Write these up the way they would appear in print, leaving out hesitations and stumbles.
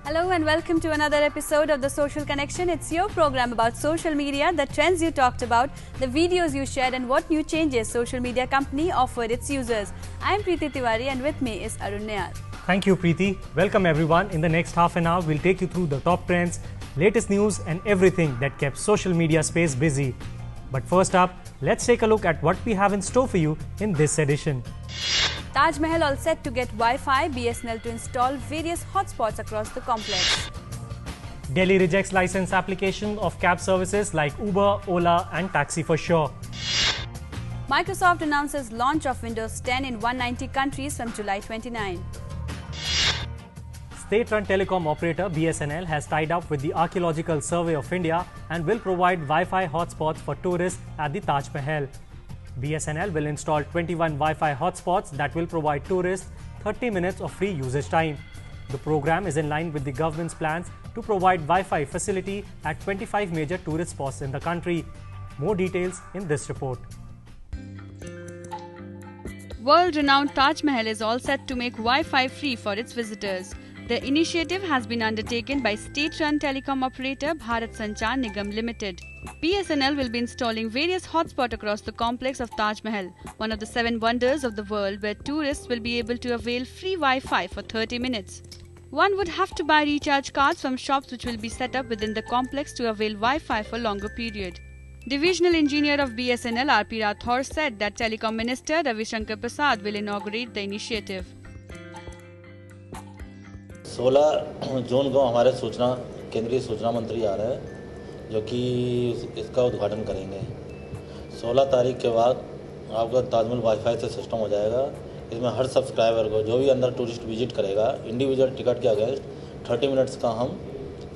Hello and welcome to another episode of The Social Connection. It's your program about social media, the trends you talked about, the videos you shared and what new changes social media company offered its users. I'm Preeti Tiwari and with me is Arun Nayar. Thank you, Preeti. Welcome everyone. In the next half an hour, we'll take you through the top trends, latest news and everything that kept social media space busy. But first up, let's take a look at what we have in store for you in this edition. Taj Mahal all set to get Wi-Fi, BSNL to install various hotspots across the complex. Delhi rejects license application of cab services like Uber, Ola and Taxi for Sure. Microsoft announces launch of Windows 10 in 190 countries from July 29. State-run telecom operator BSNL has tied up with the Archaeological Survey of India and will provide Wi-Fi hotspots for tourists at the Taj Mahal. BSNL will install 21 Wi-Fi hotspots that will provide tourists 30 minutes of free usage time. The program is in line with the government's plans to provide Wi-Fi facility at 25 major tourist spots in the country. More details in this report. World-renowned Taj Mahal is all set to make Wi-Fi free for its visitors. The initiative has been undertaken by state-run telecom operator Bharat Sanchar Nigam Limited. BSNL will be installing various hotspots across the complex of Taj Mahal, one of the 7 wonders of the world where tourists will be able to avail free Wi-Fi for 30 minutes. One would have to buy recharge cards from shops which will be set up within the complex to avail Wi-Fi for longer period. Divisional Engineer of BSNL R.P. Rathore said that Telecom Minister Ravi Shankar Prasad will inaugurate the initiative. 16 जून को हमारे केंद्रीय सूचना मंत्री आ रहे हैं जो कि इसका उद्घाटन करेंगे। 16 तारीख के बाद आपका ताजमहल वाईफाई से सिस्टम हो जाएगा। इसमें हर सब्सक्राइबर को जो भी अंदर टूरिस्ट विजिट करेगा इंडिविजुअल टिकट के अगेंस्ट 30 मिनट्स का हम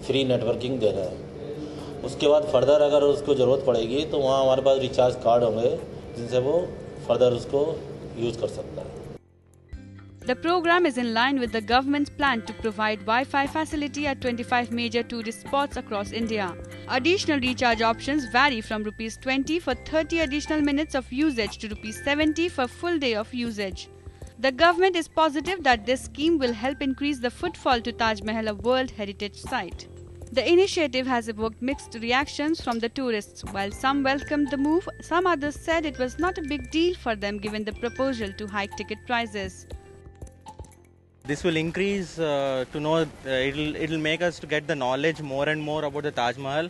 फ्री नेटवर्किंग दे रहे हैं। उसके बाद फर्दर अगर उसको ज़रूरत पड़ेगी तो वहाँ हमारे पास रिचार्ज कार्ड होंगे जिनसे वो फर्दर उसको यूज़ कर सकता है। The program is in line with the government's plan to provide Wi-Fi facility at 25 major tourist spots across India. Additional recharge options vary from Rs 20 for 30 additional minutes of usage to Rs 70 for full day of usage. The government is positive that this scheme will help increase the footfall to Taj Mahal, a World Heritage Site. The initiative has evoked mixed reactions from the tourists. While some welcomed the move, some others said it was not a big deal for them given the proposal to hike ticket prices. This will increase it'll make us to get the knowledge more and more about the Taj Mahal.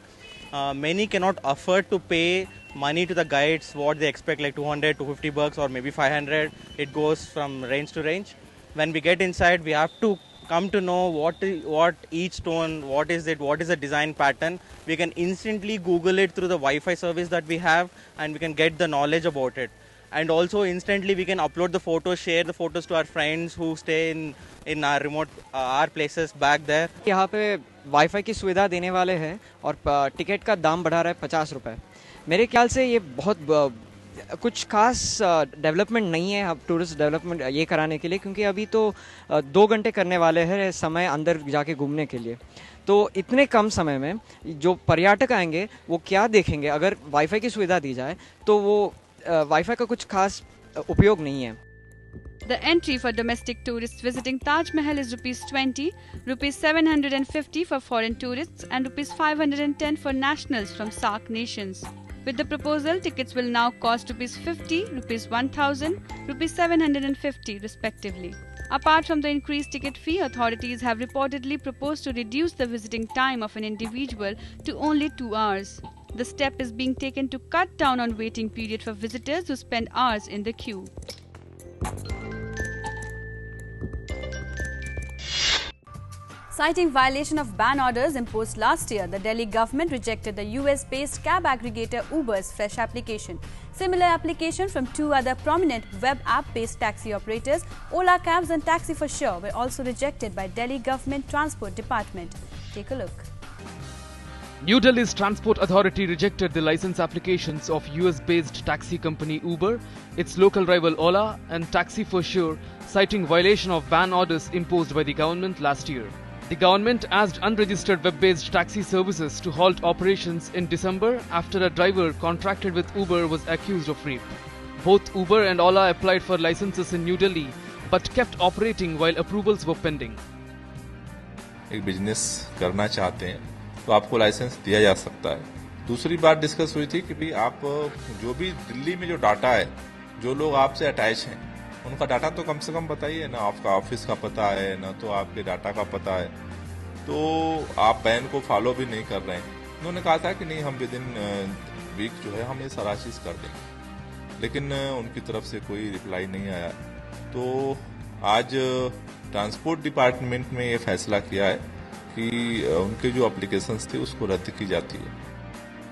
Many cannot afford to pay money to the guides what they expect, like 200 to 50 bucks or maybe 500. It goes from range to range. When we get inside, we have to come to know what each stone, what is the design pattern. We can instantly Google it through the Wi-Fi service that we have and we can get the knowledge about it. And also instantly we can upload the photos, share the photos to our friends who stay in our remote our places back there. यहाँ पे wifi की सुविधा देने वाले हैं और ticket का दाम बढ़ा रहा है 50 रुपये। मेरे ख्याल से ये बहुत कुछ खास डेवलपमेंट नहीं है अब टूरिस्ट डेवलपमेंट ये कराने के लिए, क्योंकि अभी तो 2 घंटे करने वाले हैं समय अंदर जाके घूमने के लिए। तो इतने कम समय में जो पर्यटक आएंगे वो क्या देखेंगे? अगर वाईफाई की सुविधा दी जाए तो वो वाईफाई का कुछ खास उपयोग नहीं है। The entry for domestic tourists visiting Taj Mahal is Rs 20, Rs 750 for foreign tourists and Rs 510 for nationals from SAARC nations. With the proposal, tickets will now cost Rs 50, Rs 1000, Rs 750 respectively. Apart from the increased ticket fee, authorities have reportedly proposed to reduce the visiting time of an individual to only 2 hours. The step is being taken to cut down on waiting period for visitors who spend hours in the queue. Citing violation of ban orders imposed last year, the Delhi government rejected the US-based cab aggregator Uber's fresh application. Similar application from 2 other prominent web app-based taxi operators, Ola Cabs and Taxi for Sure, were also rejected by Delhi Government Transport Department. Take a look. New Delhi's Transport Authority rejected the license applications of US-based taxi company Uber, its local rival Ola and Taxi for Sure, citing violation of ban orders imposed by the government last year. The government asked unregistered web-based taxi services to halt operations in December after a driver contracted with Uber was accused of rape. Both Uber and Ola applied for licenses in New Delhi but kept operating while approvals were pending. एक business करना चाहते हैं तो आपको licence दिया जा सकता है। दूसरी बात डिस्कस हुई थी कि भाई आप जो भी दिल्ली में जो डाटा है, जो लोग आपसे अटैच हैं, उनका डाटा तो कम से कम बताइए ना। आपका ऑफिस का पता है ना, तो आपके डाटा का पता है, तो आप बैन को फॉलो भी नहीं कर रहे हैं। उन्होंने कहा था कि नहीं, हम विद इन वीक जो है हम ये सारा चीज़ कर देंगे, लेकिन उनकी तरफ से कोई रिप्लाई नहीं आया। तो आज ट्रांसपोर्ट डिपार्टमेंट में ये फैसला किया है कि उनके जो एप्लीकेशंस थे उसको रद्द की जाती है।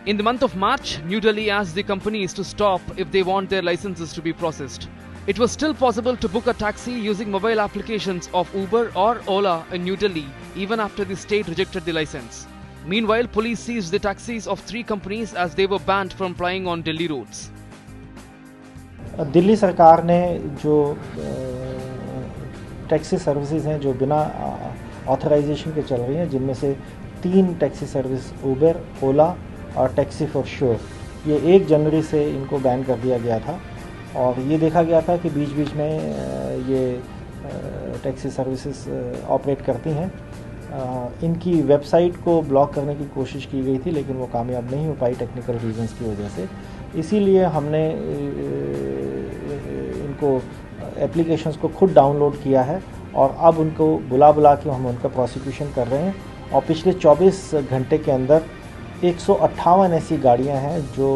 In the month of March, New Delhi asked the companies to stop if they want their licenses to be processed. It was still possible to book a taxi using mobile applications of Uber or Ola in New Delhi even after the state rejected the license. Meanwhile, police seized the taxis of 3 companies as they were banned from plying on Delhi roads. Delhi सरकार ने जो taxi services हैं जो बिना authorisation के चल रही हैं, जिनमें से 3 टैक्सी सर्विस उबर, ओला और टैक्सी फॉर श्योर, ये 1 जनवरी से इनको बैन कर दिया गया था। और ये देखा गया था कि बीच बीच में ये टैक्सी सर्विसेज ऑपरेट करती हैं। इनकी वेबसाइट को ब्लॉक करने की कोशिश की गई थी, लेकिन वो कामयाब नहीं हो पाई टेक्निकल रीजंस की वजह से। इसीलिए हमने इनको एप्लीकेशंस को खुद डाउनलोड किया है और अब उनको बुला के हम उनका प्रोसिक्यूशन कर रहे हैं। और पिछले 24 घंटे के अंदर 158 ऐसी गाड़ियां हैं जो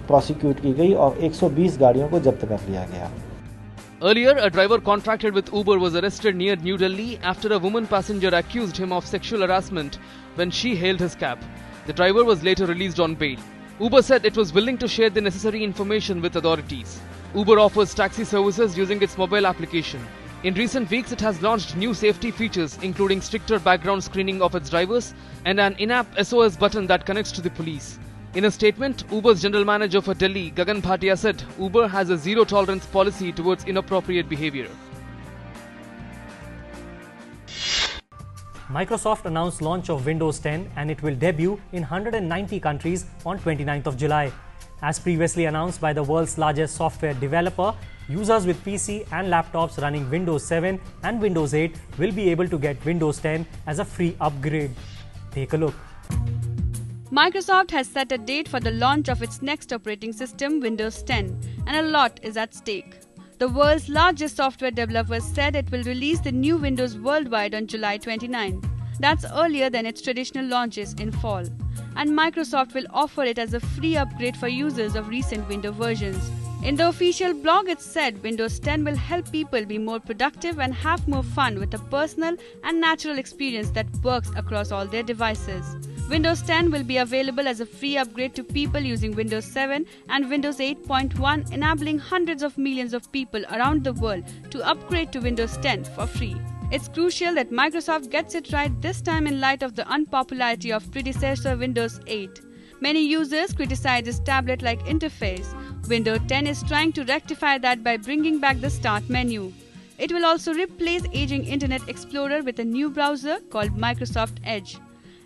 प्रोसिक्यूट की गई और 120 गाड़ियों को जब्त कर लिया गया। Earlier, a driver contracted with Uber was arrested near New Delhi after a woman passenger accused him of sexual harassment when she hailed his cab. The driver was later released on bail. Uber said it was willing to share the necessary information with authorities. Uber offers taxi services using its mobile application. In recent weeks, it has launched new safety features including stricter background screening of its drivers and an in-app SOS button that connects to the police. In a statement, Uber's general manager for Delhi, Gagan Bhatia, said Uber has a zero-tolerance policy towards inappropriate behavior. Microsoft announced launch of Windows 10 and it will debut in 190 countries on 29th of July. As previously announced by the world's largest software developer, users with PC and laptops running Windows 7 and Windows 8 will be able to get Windows 10 as a free upgrade. Take a look. Microsoft has set a date for the launch of its next operating system, Windows 10, and a lot is at stake. The world's largest software developers said it will release the new Windows worldwide on July 29. That's earlier than its traditional launches in fall. And Microsoft will offer it as a free upgrade for users of recent Windows versions. In the official blog, it said Windows 10 will help people be more productive and have more fun with a personal and natural experience that works across all their devices. Windows 10 will be available as a free upgrade to people using Windows 7 and Windows 8.1, enabling hundreds of millions of people around the world to upgrade to Windows 10 for free. It's crucial that Microsoft gets it right this time in light of the unpopularity of predecessor Windows 8. Many users criticize its tablet-like interface. Windows 10 is trying to rectify that by bringing back the Start menu. It will also replace aging Internet Explorer with a new browser called Microsoft Edge.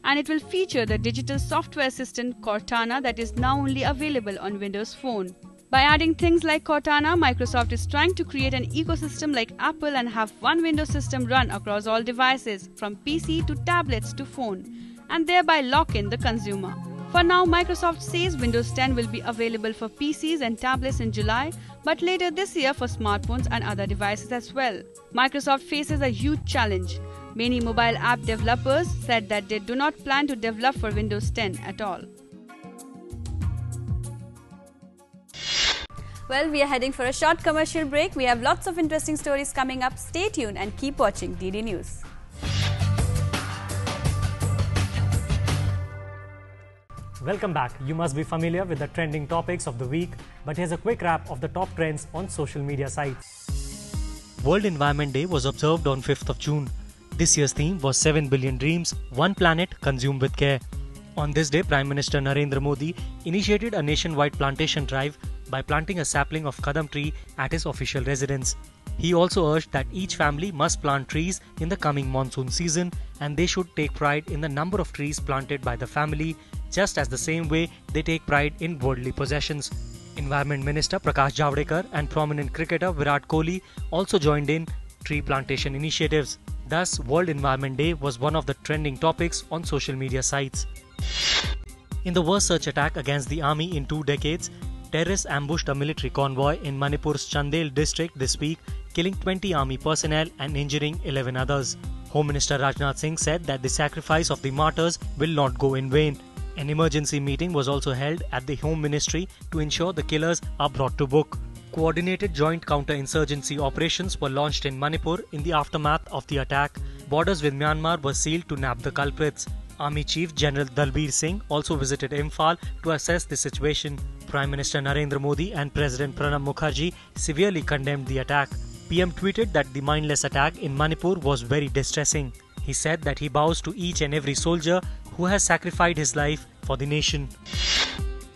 And it will feature the digital software assistant Cortana that is now only available on Windows Phone. By adding things like Cortana, Microsoft is trying to create an ecosystem like Apple and have one Windows system run across all devices, from PC to tablets to phone, and thereby lock in the consumer. For now, Microsoft says Windows 10 will be available for PCs and tablets in July, but later this year for smartphones and other devices as well. Microsoft faces a huge challenge. Many mobile app developers said that they do not plan to develop for Windows 10 at all. Well, we are heading for a short commercial break. We have lots of interesting stories coming up. Stay tuned and keep watching DD News. Welcome back. You must be familiar with the trending topics of the week, but here's a quick wrap of the top trends on social media sites. World Environment Day was observed on 5th of June. This year's theme was 7 billion dreams, one planet consumed with care. On this day, Prime Minister Narendra Modi initiated a nationwide plantation drive by planting a sapling of Kadam tree at his official residence. He also urged that each family must plant trees in the coming monsoon season and they should take pride in the number of trees planted by the family, just as the same way they take pride in worldly possessions. Environment Minister Prakash Javadekar and prominent cricketer Virat Kohli also joined in tree plantation initiatives. Thus, World Environment Day was one of the trending topics on social media sites. In the worst search attack against the army in 2 decades, terrorists ambushed a military convoy in Manipur's Chandel district this week, killing 20 army personnel and injuring 11 others. Home Minister Rajnath Singh said that the sacrifice of the martyrs will not go in vain. An emergency meeting was also held at the Home Ministry to ensure the killers are brought to book. Coordinated joint counter-insurgency operations were launched in Manipur in the aftermath of the attack. Borders with Myanmar were sealed to nab the culprits. Army Chief General Dalbir Singh also visited Imphal to assess the situation. Prime Minister Narendra Modi and President Pranab Mukherjee severely condemned the attack. PM tweeted that the mindless attack in Manipur was very distressing. He said that he bows to each and every soldier who has sacrificed his life for the nation.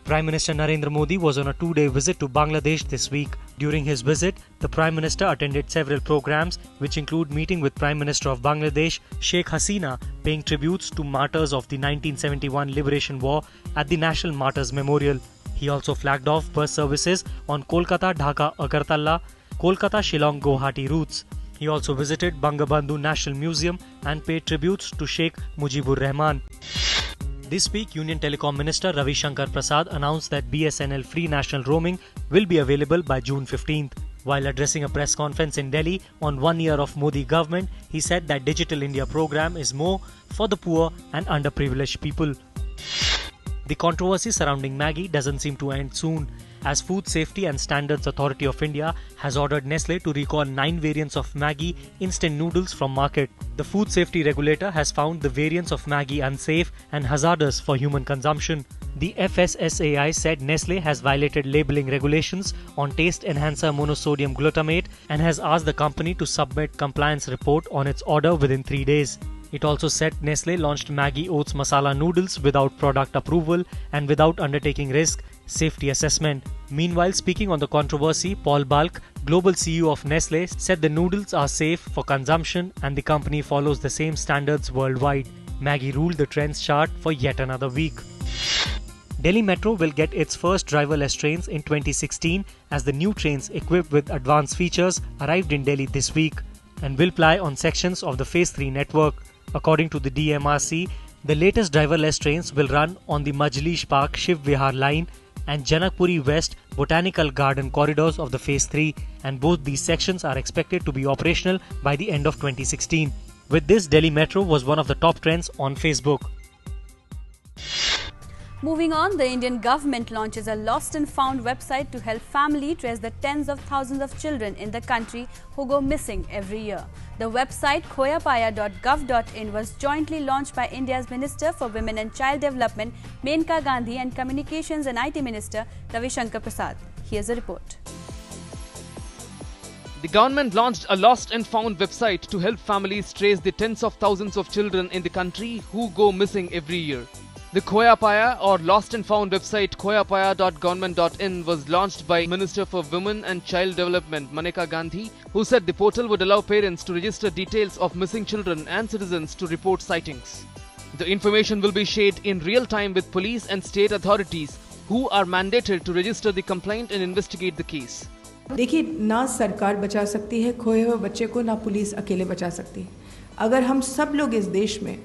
Prime Minister Narendra Modi was on a 2-day visit to Bangladesh this week. During his visit, the Prime Minister attended several programs which include meeting with Prime Minister of Bangladesh, Sheikh Hasina, paying tributes to martyrs of the 1971 Liberation War at the National Martyrs Memorial. He also flagged off bus services on Kolkata-Dhaka-Agartala, Kolkata-Shillong-Guwahati routes. He also visited Bangabandhu National Museum and paid tributes to Sheikh Mujibur Rahman. This week, Union Telecom Minister Ravi Shankar Prasad announced that BSNL free national roaming will be available by June 15th. While addressing a press conference in Delhi on 1 year of Modi government, he said that Digital India program is more for the poor and underprivileged people. The controversy surrounding Maggi doesn't seem to end soon, as Food Safety and Standards Authority of India has ordered Nestle to recall 9 variants of Maggi instant noodles from market. The Food Safety Regulator has found the variants of Maggi unsafe and hazardous for human consumption. The FSSAI said Nestle has violated labeling regulations on taste enhancer monosodium glutamate and has asked the company to submit compliance report on its order within 3 days. It also said Nestle launched Maggi Oats Masala noodles without product approval and without undertaking risk safety assessment. Meanwhile, speaking on the controversy, Paul Balk, global CEO of Nestle, said the noodles are safe for consumption and the company follows the same standards worldwide. Maggi ruled the trends chart for yet another week. Delhi Metro will get its first driverless trains in 2016 as the new trains equipped with advanced features arrived in Delhi this week and will ply on sections of the Phase 3 network. According to the DMRC, the latest driverless trains will run on the Majlish Park Shiv Vihar line and Janakpuri West Botanical Garden corridors of the Phase 3, and both these sections are expected to be operational by the end of 2016. With this, Delhi Metro was one of the top trends on Facebook. Moving on, the Indian government launches a lost and found website to help families trace the tens of thousands of children in the country who go missing every year. The website khoyapaya.gov.in was jointly launched by India's Minister for Women and Child Development, Menka Gandhi, and Communications and IT Minister, Ravi Shankar Prasad. Here's a report. The government launched a lost and found website to help families trace the tens of thousands of children in the country who go missing every year. The Khoyapaya or Lost and Found website khoyapaya.government.in was launched by Minister for Women and Child Development Maneka Gandhi, who said the portal would allow parents to register details of missing children and citizens to report sightings. The information will be shared in real time with police and state authorities who are mandated to register the complaint and investigate the case. देखिए, ना सरकार बचा सकती है खोए हुए बच्चे को, ना पुलिस अकेले बचा सकती है. अगर हम सब लोग इस देश में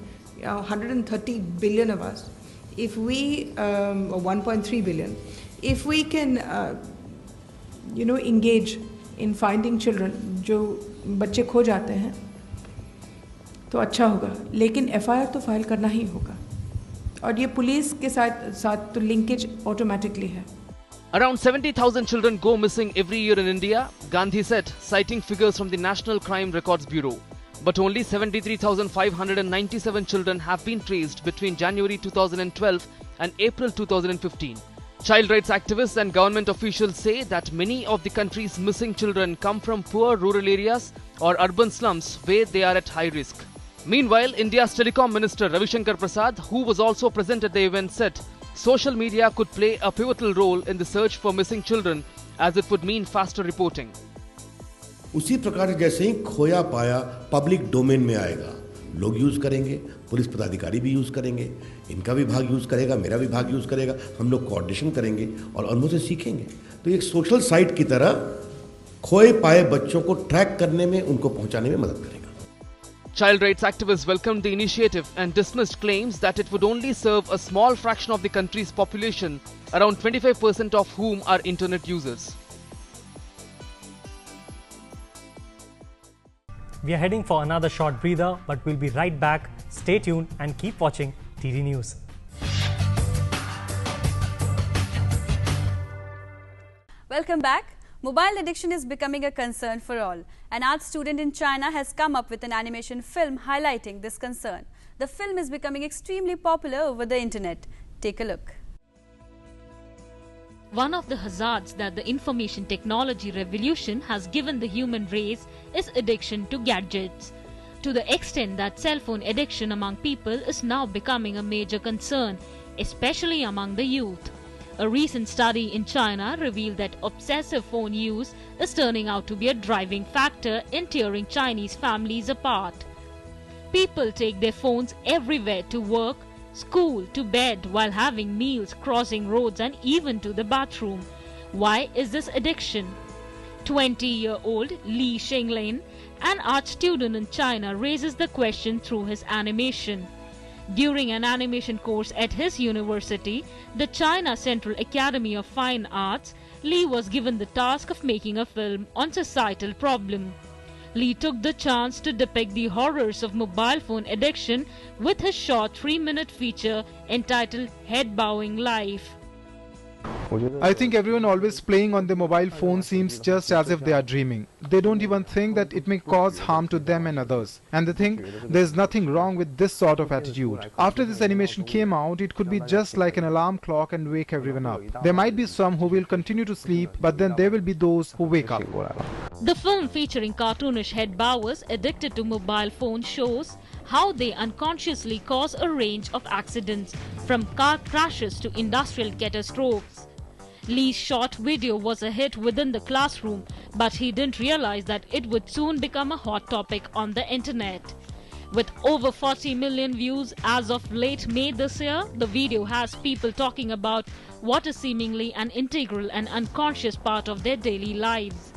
130 billion of us, if we 1.3 billion, if we can engage in finding children जो बच्चे खो जाते हैं तो अच्छा होगा, लेकिन FIR तो फाइल करना ही होगा और ये पुलिस के साथ तो लिंकेज ऑटोमेटिकली है. Around 70,000 children go missing every year in India, Gandhi said, citing figures from the National Crime Records Bureau. But only 73,597 children have been traced between January 2012 and April 2015. Child rights activists and government officials say that many of the country's missing children come from poor rural areas or urban slums where they are at high risk. Meanwhile, India's Telecom Minister Ravi Shankar Prasad, who was also present at the event, said social media could play a pivotal role in the search for missing children as it would mean faster reporting. उसी प्रकार जैसे ही खोया पाया public domain में आएगा, लोग use करेंगे, police पदाधिकारी भी यूज़ करेंगे, इनका विभाग यूज़ करेगा, मेरा विभाग यूज़ करेगा, हम लोग कोऑर्डिनेशन करेंगे और अनुभव से सीखेंगे. तो एक सोशल साइट की तरह खोए पाए बच्चों को ट्रैक करने में, उनको पहुंचाने में मदद करेगा. Child rights activists welcomed the initiative and dismissed claims that it would only serve a small fraction of the country's population, around 25% of whom are internet users. We are heading for another short breather, but we'll be right back. Stay tuned and keep watching DD News. Welcome back. Mobile addiction is becoming a concern for all. An art student in China has come up with an animation film highlighting this concern. The film is becoming extremely popular over the internet. Take a look. One of the hazards that the information technology revolution has given the human race is addiction to gadgets. To the extent that cell phone addiction among people is now becoming a major concern, especially among the youth. A recent study in China revealed that obsessive phone use is turning out to be a driving factor in tearing Chinese families apart. People take their phones everywhere to work, school, to bed, while having meals, crossing roads and even to the bathroom. Why is this addiction? 20-year-old Li Shenglin, an art student in China, raises the question through his animation. During an animation course at his university, the China Central Academy of Fine Arts, Li was given the task of making a film on societal problem. Li took the chance to depict the horrors of mobile phone addiction with his short 3-minute feature entitled Head Bowing Life. I think everyone always playing on their mobile phone seems just as if they are dreaming. They don't even think that it may cause harm to them and others. And they think there's nothing wrong with this sort of attitude. After this animation came out, it could be just like an alarm clock and wake everyone up. There might be some who will continue to sleep, but then there will be those who wake up. The film, featuring cartoonish head bowers addicted to mobile phones, shows how they unconsciously cause a range of accidents, from car crashes to industrial catastrophes. Li's short video was a hit within the classroom, but he didn't realize that it would soon become a hot topic on the internet. With over 40 million views as of late May this year, the video has people talking about what is seemingly an integral and unconscious part of their daily lives.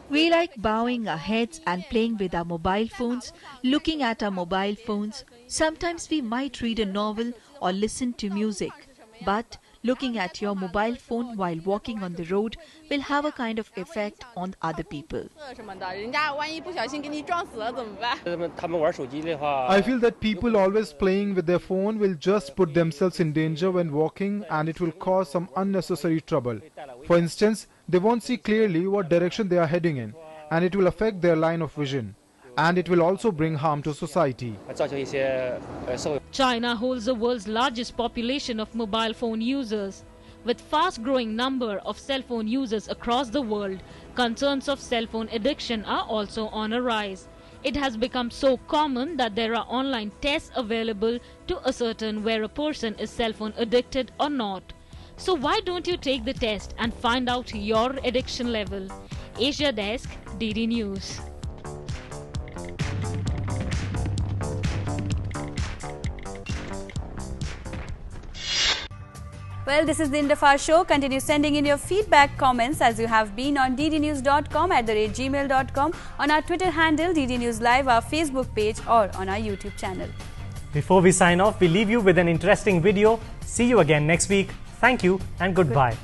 We like bowing our heads and playing with our mobile phones, looking at our mobile phones. Sometimes we might read a novel or listen to music. But looking at your mobile phone while walking on the road will have a kind of effect on other people. I feel that people always playing with their phone will just put themselves in danger when walking, and it will cause some unnecessary trouble. For instance, they won't see clearly what direction they are heading in, and it will affect their line of vision. And it will also bring harm to society. China holds the world's largest population of mobile phone users. With fast-growing number of cell phone users across the world, concerns of cell phone addiction are also on a rise. It has become so common that there are online tests available to ascertain where a person is cell phone addicted or not. So why don't you take the test and find out your addiction level? Asia Desk, DD News. Well, this is the end of our show. Continue sending in your feedback, comments as you have been on ddnews.com, @gmail.com, on our Twitter handle DD News Live, our Facebook page, or on our YouTube channel. Before we sign off, we leave you with an interesting video. See you again next week. Thank you and goodbye.